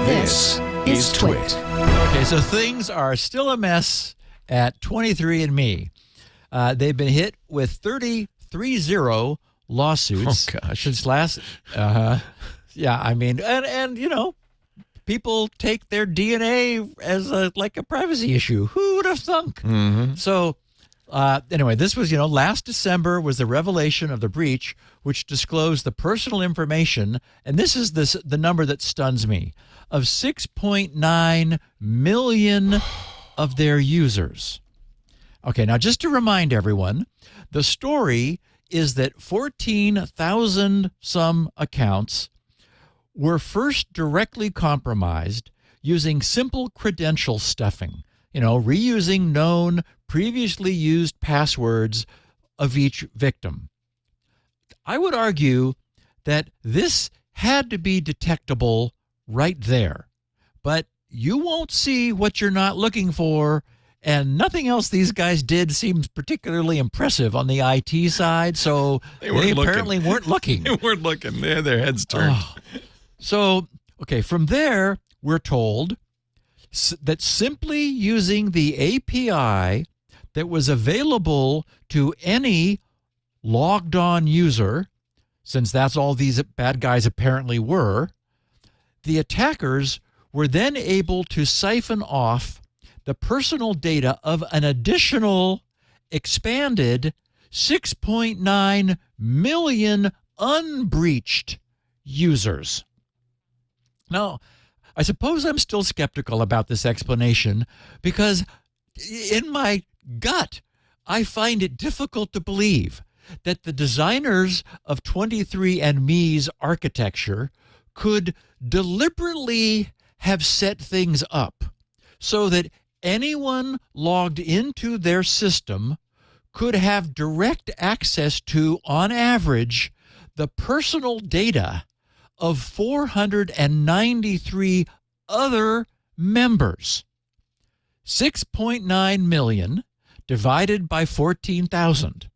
This is TWiT. Okay, so things are still a mess at 23andMe. They've been hit with 30 lawsuits since last. Yeah, I mean, and you know, people take their DNA as a privacy issue. Who would have thunk? Mm-hmm. So anyway, this was, last December was the revelation of the breach, which disclosed the personal information, and this is the number that stuns me, of 6.9 million of their users. Okay, now just to remind everyone, the story is that 14,000 some accounts were first directly compromised using simple credential stuffing, reusing known previously used passwords of each victim. I would argue that this had to be detectable right there, but you won't see what you're not looking for, and nothing else these guys did seems particularly impressive on the IT side, so they apparently weren't looking. They weren't looking. They had their heads turned. So, okay, from there, we're told that simply using the API that was available to any logged on user, since that's all these bad guys apparently were, the attackers were then able to siphon off the personal data of an additional expanded 6.9 million unbreached users. Now, I suppose I'm still skeptical about this explanation because in my gut, I find it difficult to believe that the designers of 23andMe's architecture could deliberately have set things up so that anyone logged into their system could have direct access to, on average, the personal data of 493 other members. 6.9 million divided by 14,000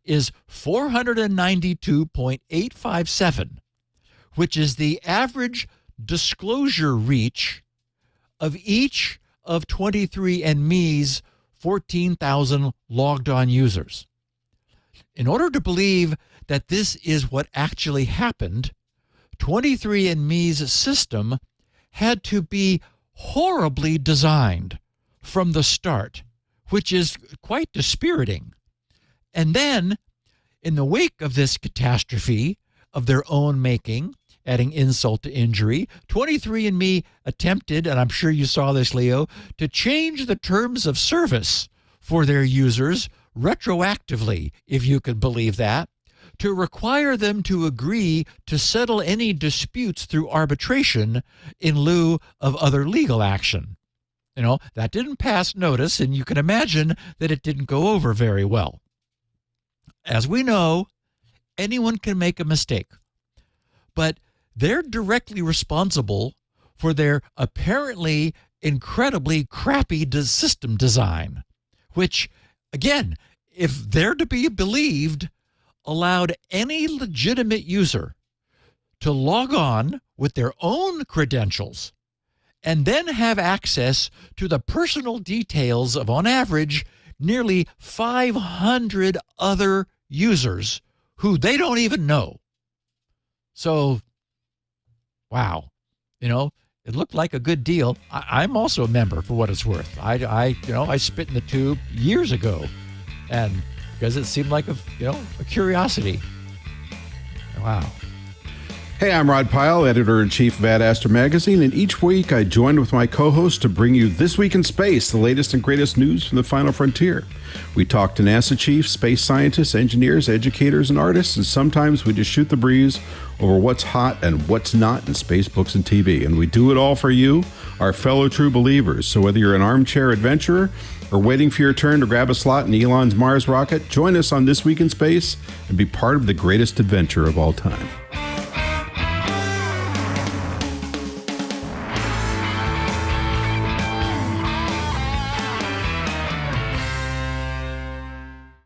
is 492.857, which is the average disclosure reach of each of 23andMe's 14,000 logged on users. In order to believe that this is what actually happened, 23andMe's system had to be horribly designed from the start, which is quite dispiriting. And then, in the wake of this catastrophe of their own making, adding insult to injury, 23andMe attempted, and I'm sure you saw this, Leo, to change the terms of service for their users retroactively, if you could believe that, to require them to agree to settle any disputes through arbitration in lieu of other legal action. That didn't pass notice, and you can imagine that it didn't go over very well. As we know, anyone can make a mistake, but they're directly responsible for their apparently incredibly crappy system design, which, again, if they're to be believed, allowed any legitimate user to log on with their own credentials and then have access to the personal details of, on average, nearly 500 other users who they don't even know. So, wow, it looked like a good deal. I'm also a member, for what it's worth. I spit in the tube years ago, and because it seemed like a curiosity. Wow. Hey, I'm Rod Pyle, editor-in-chief of Ad Astra Magazine, and each week I join with my co-host to bring you This Week in Space, the latest and greatest news from the final frontier. We talk to NASA chiefs, space scientists, engineers, educators, and artists, and sometimes we just shoot the breeze over what's hot and what's not in space, books, and TV. And we do it all for you, our fellow true believers. So whether you're an armchair adventurer or waiting for your turn to grab a slot in Elon's Mars rocket, join us on This Week in Space and be part of the greatest adventure of all time.